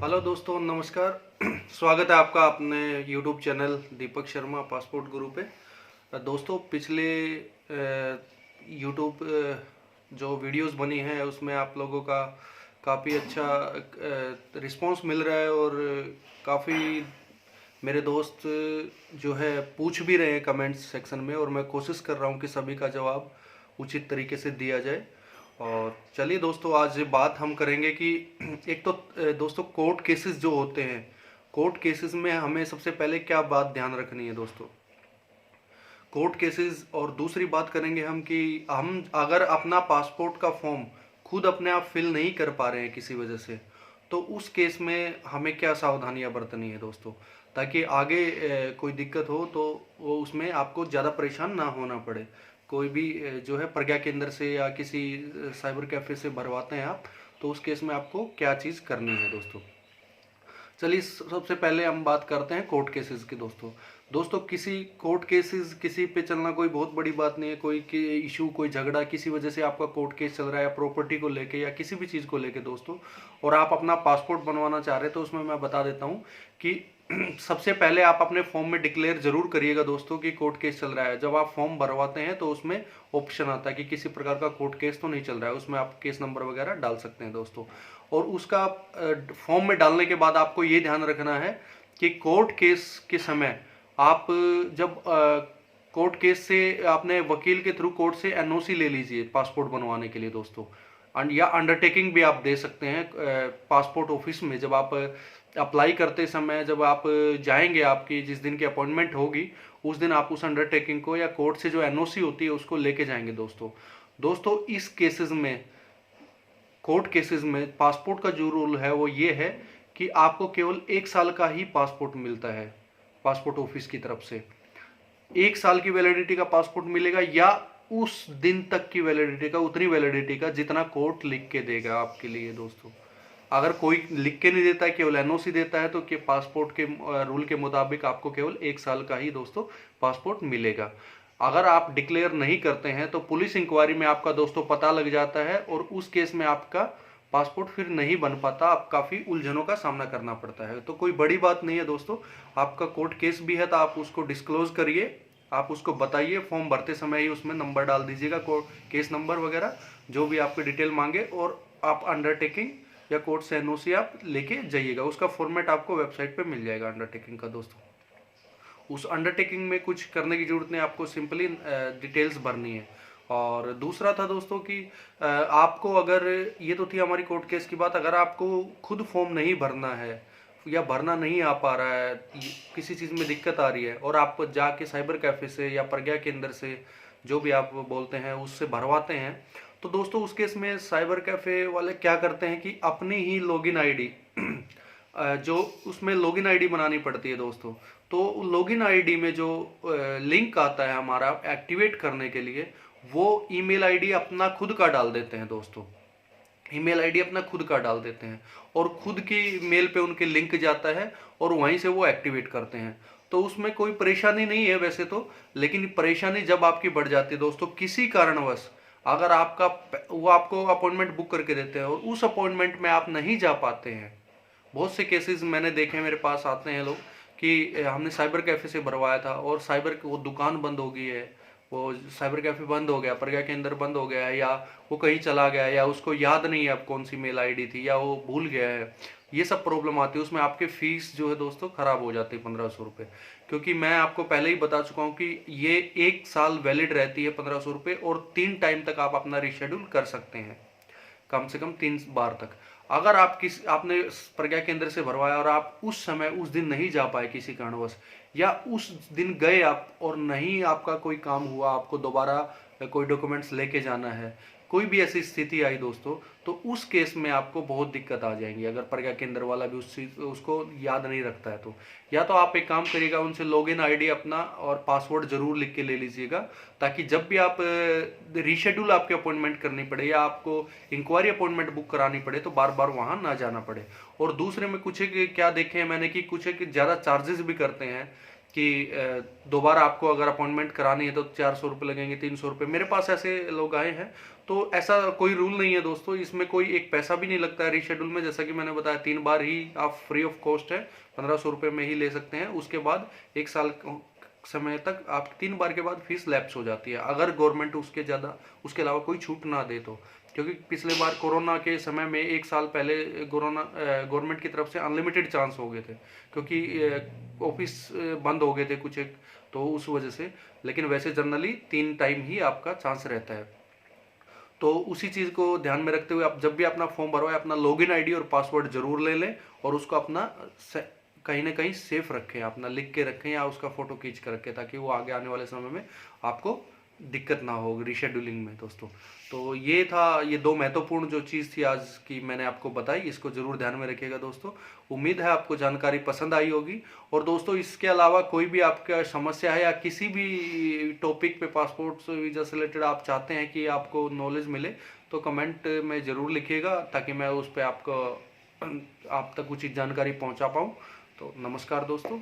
Hello दोस्तों, नमस्कार। स्वागत है आपका अपने YouTube channel Deepak Sharma passport गुरु पे। दोस्तों, पिछले यूट्यूब जो वीडियोस बनी हैं उसमें आप लोगों का काफ़ी अच्छा रिस्पांस मिल रहा है और काफ़ी मेरे दोस्त जो है पूछ भी रहे हैं कमेंट्स सेक्शन में, और मैं कोशिश कर रहा हूँ कि सभी का जवाब उचित तरीके से दिया जाए। और चलिए दोस्तों, आज बात हम करेंगे कि एक तो दोस्तों कोर्ट केसेस जो होते हैं, कोर्ट केसेस में हमें सबसे पहले क्या बात ध्यान रखनी है दोस्तों, कोर्ट केसेस। और दूसरी बात करेंगे हम कि हम अगर अपना पासपोर्ट का फॉर्म खुद अपने आप फिल नहीं कर पा रहे हैं किसी वजह से, तो उस केस में हमें क्या सावधानियां बरतनी है दोस्तों, ताकि आगे कोई दिक्कत हो तो वो उसमें आपको ज़्यादा परेशान ना होना पड़े। कोई भी जो है प्रज्ञा केंद्र से या किसी साइबर कैफ़े से भरवाते हैं आप, तो उस केस में आपको क्या चीज़ करनी है दोस्तों। चलिए सबसे पहले हम बात करते हैं कोर्ट केसेस की दोस्तों। दोस्तों, किसी कोर्ट केसेस किसी पे चलना कोई बहुत बड़ी बात नहीं है। कोई इशू, कोई झगड़ा, किसी वजह से आपका कोर्ट केस चल रहा है या प्रॉपर्टी को लेके या किसी भी चीज़ को लेके दोस्तों, और आप अपना पासपोर्ट बनवाना चाह रहे हैं, तो उसमें मैं बता देता हूँ कि सबसे पहले आप अपने फॉर्म में डिक्लेयर जरूर करिएगा दोस्तों कि कोर्ट केस चल रहा है। जब आप फॉर्म भरवाते हैं तो उसमें ऑप्शन आता है कि किसी प्रकार का कोर्ट केस तो नहीं चल रहा है, उसमें आप केस नंबर वगैरह डाल सकते हैं दोस्तों। और उसका फॉर्म में डालने के बाद आपको ये ध्यान रखना है कि कोर्ट केस के समय आप जब कोर्ट केस से आपने वकील के थ्रू कोर्ट से एनओसी ले लीजिए पासपोर्ट बनवाने के लिए दोस्तों। या अंडरटेकिंग भी आप दे सकते हैं पासपोर्ट ऑफिस में। जब आप अप्लाई करते समय, जब आप जाएंगे, आपकी जिस दिन की अपॉइंटमेंट होगी उस दिन आप उस अंडरटेकिंग को या कोर्ट से जो एनओसी होती है उसको लेके जाएंगे दोस्तों। दोस्तों, इस केसेस में, कोर्ट केसेस में पासपोर्ट का जो रूल है वो ये है कि आपको केवल 1 साल का ही पासपोर्ट मिलता है पासपोर्ट ऑफिस की तरफ से। 1 साल की वैलिडिटी का पासपोर्ट मिलेगा, या उस दिन तक की वैलिडिटी का, उतनी वैलिडिटी का जितना कोर्ट लिख के देगा आपके लिए दोस्तों। अगर कोई लिख के नहीं देता है, केवल एनओसी देता है, तो कि पासपोर्ट के रूल के मुताबिक आपको केवल 1 साल का ही दोस्तों पासपोर्ट मिलेगा। अगर आप डिक्लेयर नहीं करते हैं तो पुलिस इंक्वायरी में आपका दोस्तों पता लग जाता है, और उस केस में आपका पासपोर्ट फिर नहीं बन पाता, आप काफ़ी उलझनों का सामना करना पड़ता है। तो कोई बड़ी बात नहीं है दोस्तों। आपका कोर्ट केस भी है तो आप उसको डिस्क्लोज करिए, आप उसको बताइए, फॉर्म भरते समय ही उसमें नंबर डाल दीजिएगा, कोर्ट केस नंबर वगैरह जो भी आपकी डिटेल मांगे, और आप अंडरटेकिंग या कोर्ट से एनओसी आप लेके जाइएगा। उसका फॉर्मेट आपको वेबसाइट पे मिल जाएगा अंडरटेकिंग का दोस्तों। उस अंडरटेकिंग में कुछ करने की जरूरत नहीं, आपको सिंपली डिटेल्स भरनी है। और दूसरा था दोस्तों कि आपको, अगर ये तो थी हमारी कोर्ट केस की बात, अगर आपको खुद फॉर्म नहीं भरना है या भरना नहीं आ पा रहा है, किसी चीज़ में दिक्कत आ रही है, और आप जाके साइबर कैफ़े से या प्रज्ञा केंद्र से, जो भी आप बोलते हैं, उससे भरवाते हैं, तो दोस्तों उस केस में साइबर कैफ़े वाले क्या करते हैं कि अपनी ही लॉगिन आईडी जो उसमें लॉगिन आईडी बनानी पड़ती है दोस्तों। तो लॉगिन आईडी में जो लिंक आता है हमारा एक्टिवेट करने के लिए, वो ईमेल आईडी अपना खुद का डाल देते हैं दोस्तों। ईमेल आईडी अपना खुद का डाल देते हैं और खुद की मेल पे उनके लिंक जाता है और वहीं से वो एक्टिवेट करते हैं। तो उसमें कोई परेशानी नहीं है वैसे तो, लेकिन परेशानी जब आपकी बढ़ जाती है दोस्तों, किसी कारणवश अगर आपका, वो आपको अपॉइंटमेंट बुक करके देते हैं और उस अपॉइंटमेंट में आप नहीं जा पाते हैं। बहुत से केसेस मैंने देखे हैं, मेरे पास आते हैं लोग कि हमने साइबर कैफ़े से भरवाया था और साइबर वो दुकान बंद हो गई है, वो साइबर कैफ़े बंद हो गया, प्रज्ञा के अंदर बंद हो गया है, या वो कहीं चला गया है, या उसको याद नहीं है अब कौन सी मेल आईडी थी, या वो भूल गया है। ये सब प्रॉब्लम आती है, उसमें आपके फीस जो है दोस्तों ख़राब हो जाती है 1500 रुपये। क्योंकि मैं आपको पहले ही बता चुका हूँ कि ये 1 साल वैलिड रहती है 1500 रुपये, और 3 टाइम तक आप अपना रिशेड्यूल कर सकते हैं, कम से कम 3 बार तक। अगर आपने प्रज्ञा केंद्र से भरवाया और आप उस समय उस दिन नहीं जा पाए किसी कारणवश, या उस दिन गए आप और नहीं आपका कोई काम हुआ, आपको दोबारा कोई डॉक्यूमेंट्स लेके जाना है, कोई भी ऐसी स्थिति आई दोस्तों, तो उस केस में आपको बहुत दिक्कत आ जाएंगी। अगर प्रज्ञा केंद्र वाला भी उसको याद नहीं रखता है तो, या तो आप एक काम करिएगा, उनसे लॉगिन आईडी अपना और पासवर्ड जरूर लिख के ले लीजिएगा, ताकि जब भी आप रीशेड्यूल आपके अपॉइंटमेंट करनी पड़े या आपको इंक्वायरी अपॉइंटमेंट बुक करानी पड़े तो बार बार वहाँ ना जाना पड़े। और दूसरे में कुछ एक क्या देखे हैं मैंने कि कुछ एक ज़्यादा चार्जेस भी करते हैं कि दोबारा आपको अगर अपॉइंटमेंट करानी है तो 400 रुपये लगेंगे, 300 रुपये। मेरे पास ऐसे लोग आए हैं। तो ऐसा कोई रूल नहीं है दोस्तों, इसमें कोई एक पैसा भी नहीं लगता है रीशेड्यूल में। जैसा कि मैंने बताया 3 बार ही आप फ्री ऑफ कॉस्ट है 1500 रुपये में ही ले सकते हैं। उसके बाद 1 साल समय तक आप 3 बार के बाद फीस लैप्स हो जाती है, अगर गवर्नमेंट उसके अलावा कोई छूट ना दे तो। क्योंकि पिछले बार कोरोना के समय में 1 साल पहले गवर्नमेंट की तरफ से अनलिमिटेड चांस हो गए थे, क्योंकि ऑफिस बंद हो गए थे कुछ एक, तो उस वजह से। लेकिन वैसे जनरली 3 टाइम ही आपका चांस रहता है। तो उसी चीज़ को ध्यान में रखते हुए आप जब भी अपना फॉर्म भरवाएं, अपना लॉगिन आईडी और पासवर्ड जरूर ले लें, और उसको अपना कहीं ना कहीं सेफ रखें, अपना लिख के रखें या उसका फोटो खींच कर रखें, ताकि वो आगे आने वाले समय में आपको दिक्कत ना हो रीशेड्यूलिंग में दोस्तों। तो ये 2 महत्वपूर्ण जो चीज़ थी आज की मैंने आपको बताई, इसको जरूर ध्यान में रखिएगा दोस्तों। उम्मीद है आपको जानकारी पसंद आई होगी। और दोस्तों इसके अलावा कोई भी आपका समस्या है या किसी भी टॉपिक पे पासपोर्ट वीज़ा से रिलेटेड आप चाहते हैं कि आपको नॉलेज मिले, तो कमेंट में ज़रूर लिखिएगा, ताकि मैं उस पर आप तक उचित जानकारी पहुंचा पाऊं। तो नमस्कार दोस्तों।